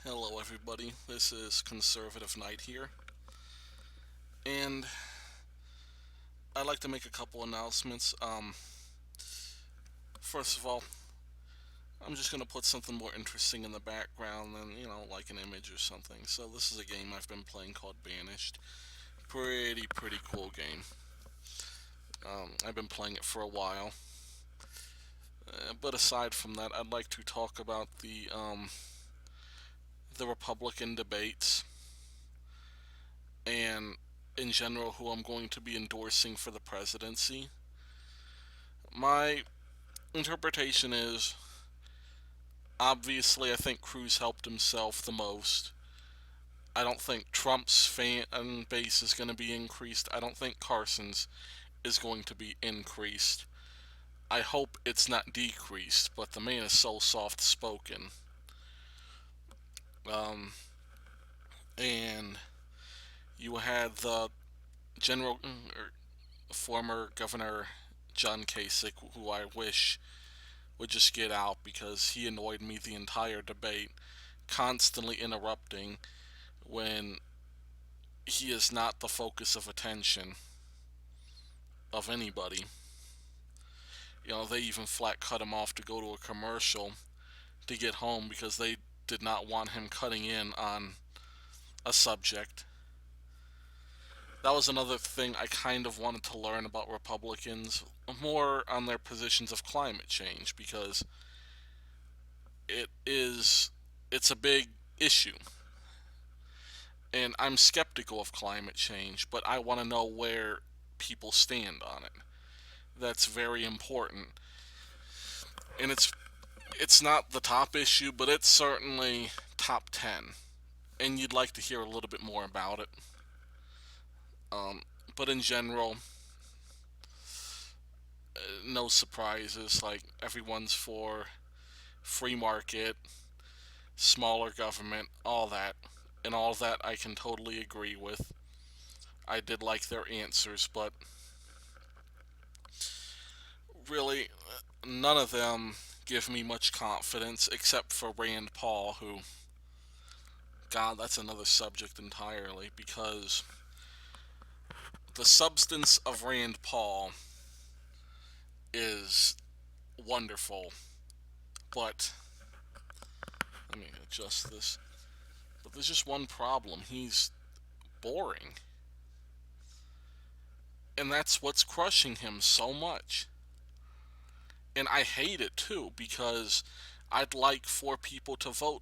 Hello, everybody. This is Conservative Knight here, and I'd like to make a couple announcements. First of all, I'm just gonna put something more interesting in the background than like an image or something. So this is a game I've been playing called Banished. Pretty cool game. I've been playing it for a while. But aside from that, I'd like to talk about the Republican debates and in general who I'm going to be endorsing for the presidency. My interpretation is obviously I think Cruz helped himself the most. I don't think Trump's fan base is going to be increased. I don't think Carson's is going to be increased. I hope it's not decreased, but the man is so soft spoken. Um, and you had the general or former Governor John Kasich, who I wish would just get out because he annoyed me the entire debate, constantly interrupting when he is not the focus of attention of anybody. They even flat cut him off to go to a commercial to get home because they did not want him cutting in on a subject. That was another thing I kind of wanted to learn about Republicans, more on their positions of climate change, because it is it's a big issue. And I'm skeptical of climate change, but I want to know where people stand on it. That's very important. And it's not the top issue, but it's certainly top 10. And you'd like to hear a little bit more about it. Um, but in general, no surprises. Like, everyone's for free market, smaller government, all that. And all that I can totally agree with. I did like their answers, but really, none of them give me much confidence except for Rand Paul, who, God, that's another subject entirely, because the substance of Rand Paul is wonderful, but let me adjust this. But there's just one problem. He's boring. And that's what's crushing him so much. And I hate it too because I'd like for people to vote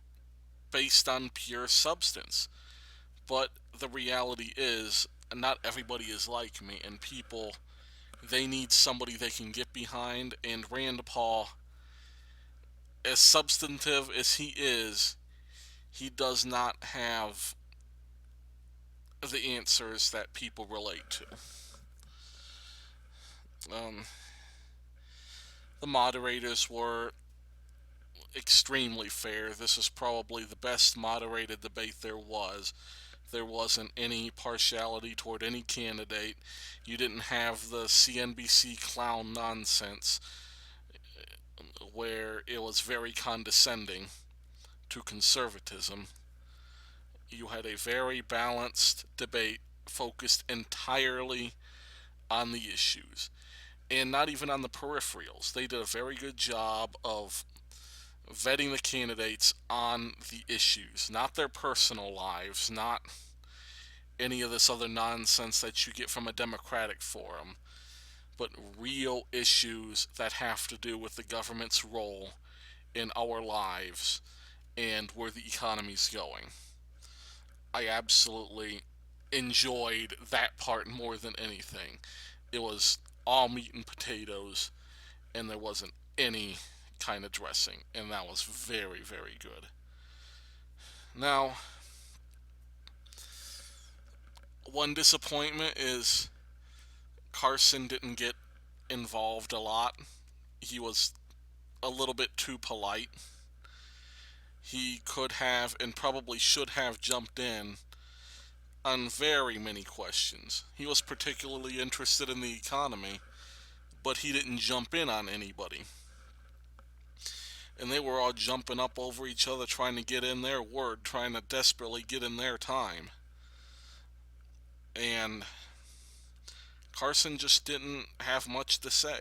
based on pure substance. But the reality is, not everybody is like me, and people, they need somebody they can get behind. And Rand Paul, as substantive as he does not have the answers that people relate to. Um, the moderators were extremely fair. This is probably the best moderated debate there was. There wasn't any partiality toward any candidate. You didn't have the CNBC clown nonsense where it was very condescending to conservatism. You had a very balanced debate focused entirely on the issues and not even on the peripherals. They did a very good job of vetting the candidates on the issues, not their personal lives, not any of this other nonsense that you get from a Democratic forum, but real issues that have to do with the government's role in our lives and where the economy's going. I absolutely enjoyed that part more than anything. It was all meat and potatoes, and there wasn't any kind of dressing, and that was very good. Now, one disappointment is Carson didn't get involved a lot. He was a little bit too polite. He could have and probably should have jumped in on very many questions. He was particularly interested in the economy, but he didn't jump in on anybody. and they were all jumping up over each other trying to get in their word, trying to desperately get in their time. And Carson just didn't have much to say.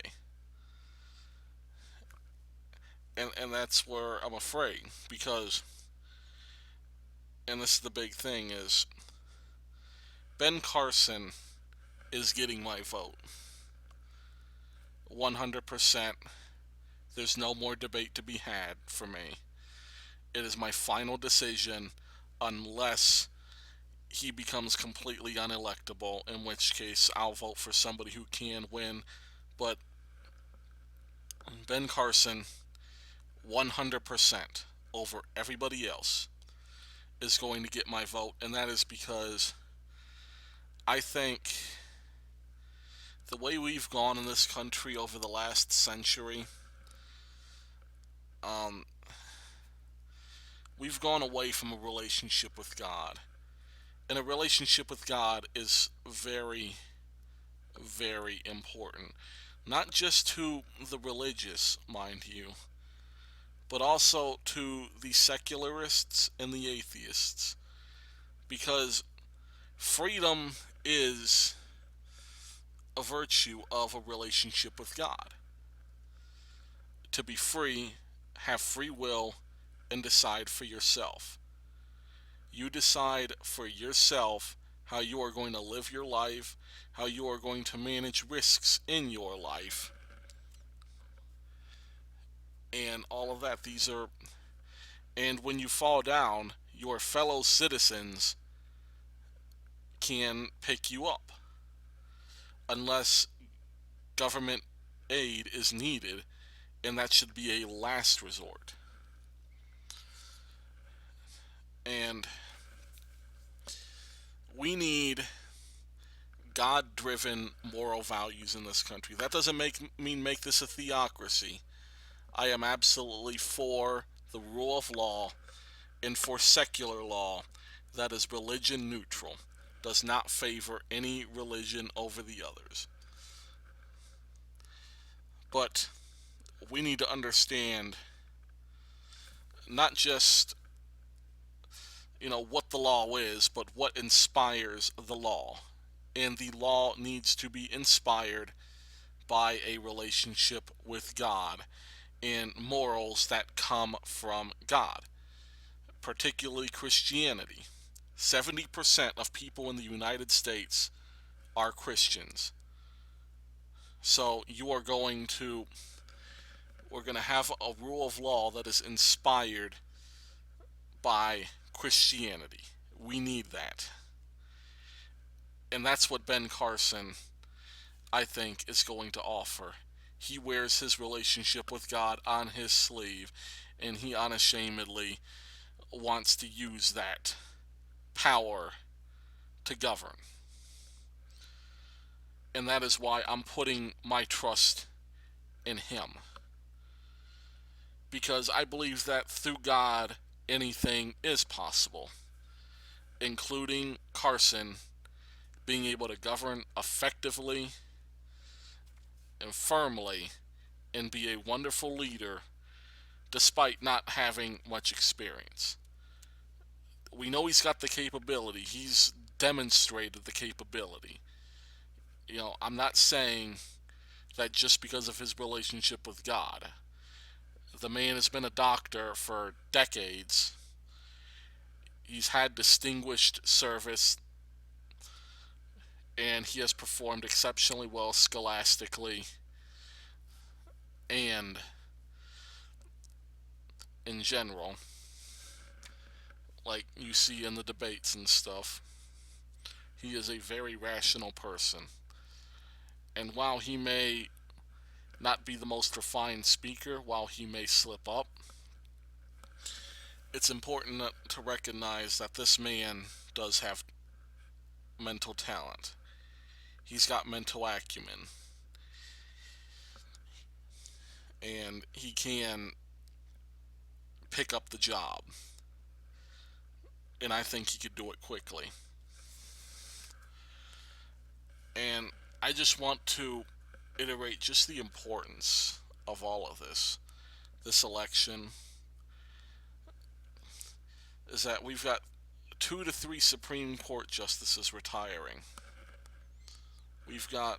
And that's where I'm afraid, because, and this is the big thing, is Ben Carson is getting my vote. 100%. There's no more debate to be had for me. It is my final decision unless he becomes completely unelectable, in which case I'll vote for somebody who can win. But Ben Carson, 100% over everybody else, is going to get my vote, and that is because I think the way we've gone in this country over the last century, um, we've gone away from a relationship with God. And a relationship with God is very, very important. Not just to the religious, mind you, but also to the secularists and the atheists. Because freedom is a virtue of a relationship with God. To be free, have free will, and decide for yourself. You decide for yourself how you are going to live your life, how you are going to manage risks in your life, and all of that. And when you fall down, your fellow citizens can pick you up unless government aid is needed, and that should be a last resort. And we need God driven moral values in this country. That doesn't mean make this a theocracy. I am absolutely for the rule of law and for secular law that is religion neutral, does not favor any religion over the others. But we need to understand not just what the law is, but what inspires the law. And the law needs to be inspired by a relationship with God and morals that come from God, particularly Christianity. 70% of people in the United States are Christians. So we're going to have a rule of law that is inspired by Christianity. We need that. And that's what Ben Carson, I think, is going to offer. He wears his relationship with God on his sleeve, and he unashamedly wants to use that power to govern. And that is why I'm putting my trust in him. Because I believe that through God, anything is possible, including Carson being able to govern effectively and firmly and be a wonderful leader despite not having much experience. We know he's got the capability. He's demonstrated the capability. I'm not saying that just because of his relationship with God. The man has been a doctor for decades. He's had distinguished service, and he has performed exceptionally well scholastically and in general, like you see in the debates and stuff. He is a very rational person. And while he may not be the most refined speaker, while he may slip up, it's important to recognize that this man does have mental talent. He's got mental acumen. And he can pick up the job. And I think he could do it quickly. And I just want to iterate just the importance of all of this. this election is that we've got 2 to 3 Supreme Court justices retiring. We've got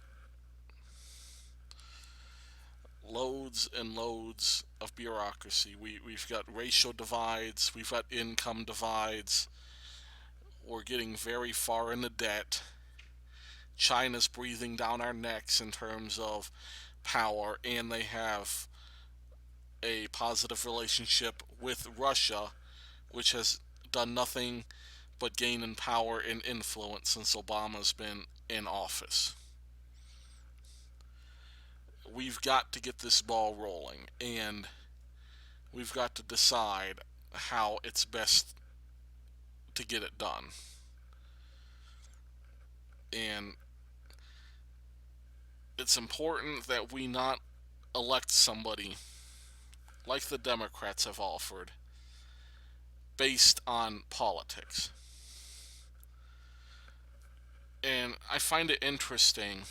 loads and loads of bureaucracy. We've got racial divides, we've got income divides, we're getting very far into debt. China's breathing down our necks in terms of power, and they have a positive relationship with Russia, which has done nothing but gain in power and influence since Obama's been in office. We've got to get this ball rolling, and we've got to decide how it's best to get it done. And it's important that we not elect somebody like the Democrats have offered based on politics. And I find it interesting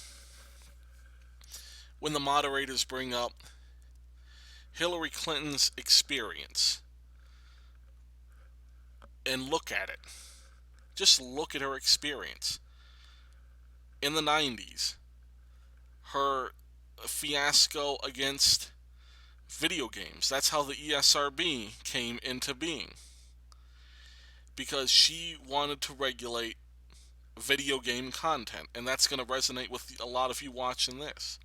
when the moderators bring up Hillary Clinton's experience and look at it. Just look at her experience. In the 90s, her fiasco against video games. That's how the ESRB came into being. Because she wanted to regulate video game content, and that's going to resonate with a lot of you watching this.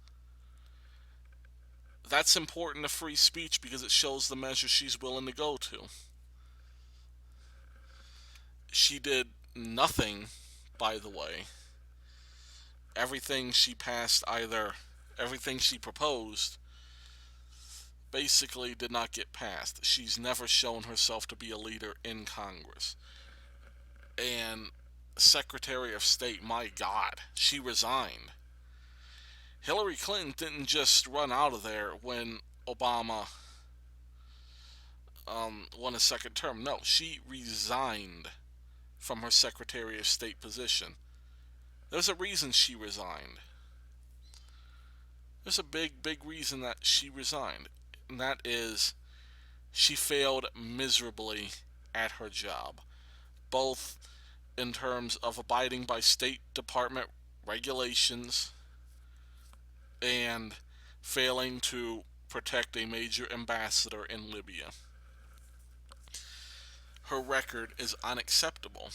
That's important to free speech because it shows the measure she's willing to go to. She did nothing, by the way. Everything she passed, everything she proposed, basically did not get passed. She's never shown herself to be a leader in Congress. And Secretary of State, my God, she resigned. Hillary Clinton didn't just run out of there when Obama won a second term. No, she resigned from her Secretary of State position. There's a reason she resigned. There's a big reason that she resigned. And that is she failed miserably at her job. Both in terms of abiding by State Department regulations and failing to protect a major ambassador in Libya. Her record is unacceptable,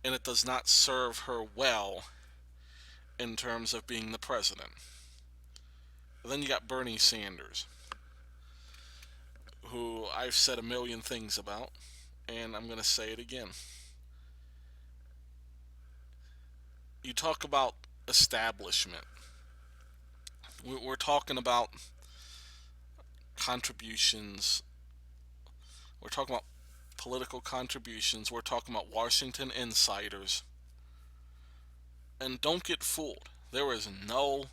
and it does not serve her well in terms of being the president. Then you got Bernie Sanders, who I've said a million things about, and I'm going to say it again. You talk about establishment. We're talking about contributions. We're talking about political contributions. We're talking about Washington insiders. And don't get fooled. There is no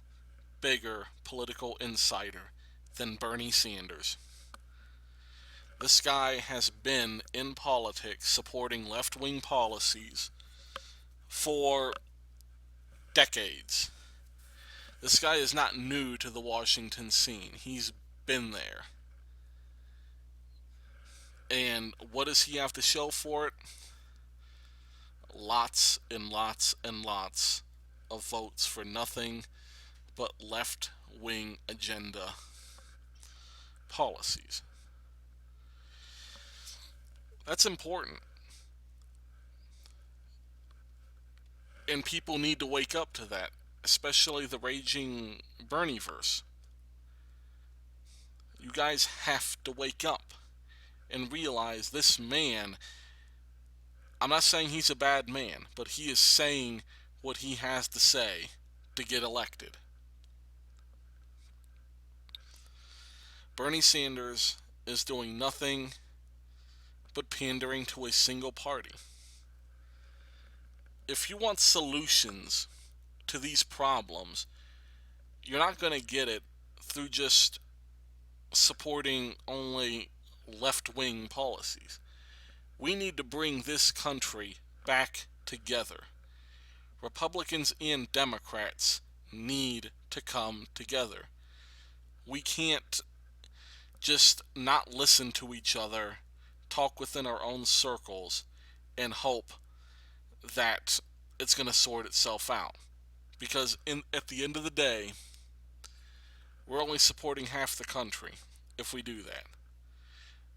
bigger political insider than Bernie Sanders. This guy has been in politics supporting left-wing policies for decades. This guy is not new to the Washington scene. He's been there. And what does he have to show for it? Lots and lots and lots of votes for nothing but left-wing agenda policies. That's important. And people need to wake up to that, especially the raging Bernieverse. You guys have to wake up and realize this man, I'm not saying he's a bad man, but he is saying what he has to say to get elected. Bernie Sanders is doing nothing but pandering to a single party. If you want solutions to these problems, you're not going to get it through just supporting only left-wing policies. We need to bring this country back together. Republicans and Democrats need to come together. We can't just not listen to each other, talk within our own circles, and hope that it's going to sort itself out. Because at the end of the day, we're only supporting half the country if we do that.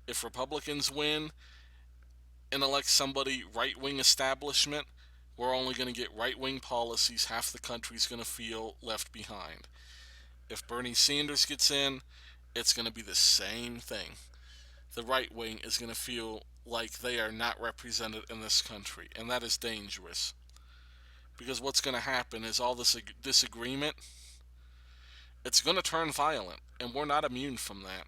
If Republicans win and elect somebody right wing establishment, we're only going to get right wing policies. Half the country's going to feel left behind. If Bernie Sanders gets in, it's going to be the same thing. The right wing is going to feel like they are not represented in this country, and that is dangerous. Because what's going to happen is all this disagreement, it's going to turn violent, and we're not immune from that.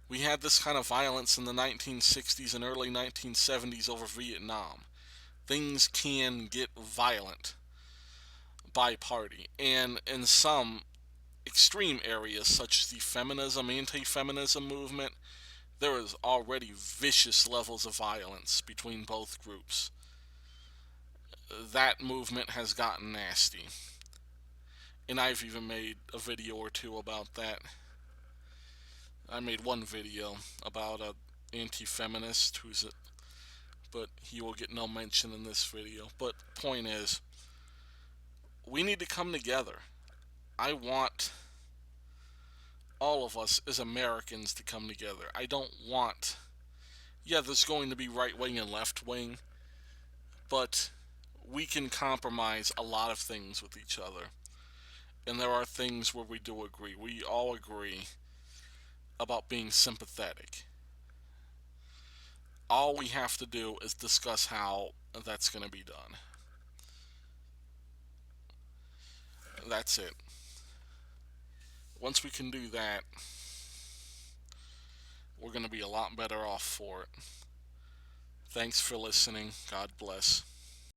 We had this kind of violence in the 1960s and early 1970s over Vietnam. Things can get violent by party, and in some extreme areas, such as the feminism, anti feminism movement, there is already vicious levels of violence between both groups. That movement has gotten nasty. And I've even made a video or two about that. I made one video about a anti-feminist but he will get no mention in this video. But point is, we need to come together. I want all of us as Americans to come together. I don't want, yeah, there's going to be right wing and left wing, but we can compromise a lot of things with each other. And there are things where we do agree. We all agree about being sympathetic. All we have to do is discuss how that's going to be done. That's it. Once we can do that, we're going to be a lot better off for it. Thanks for listening. God bless.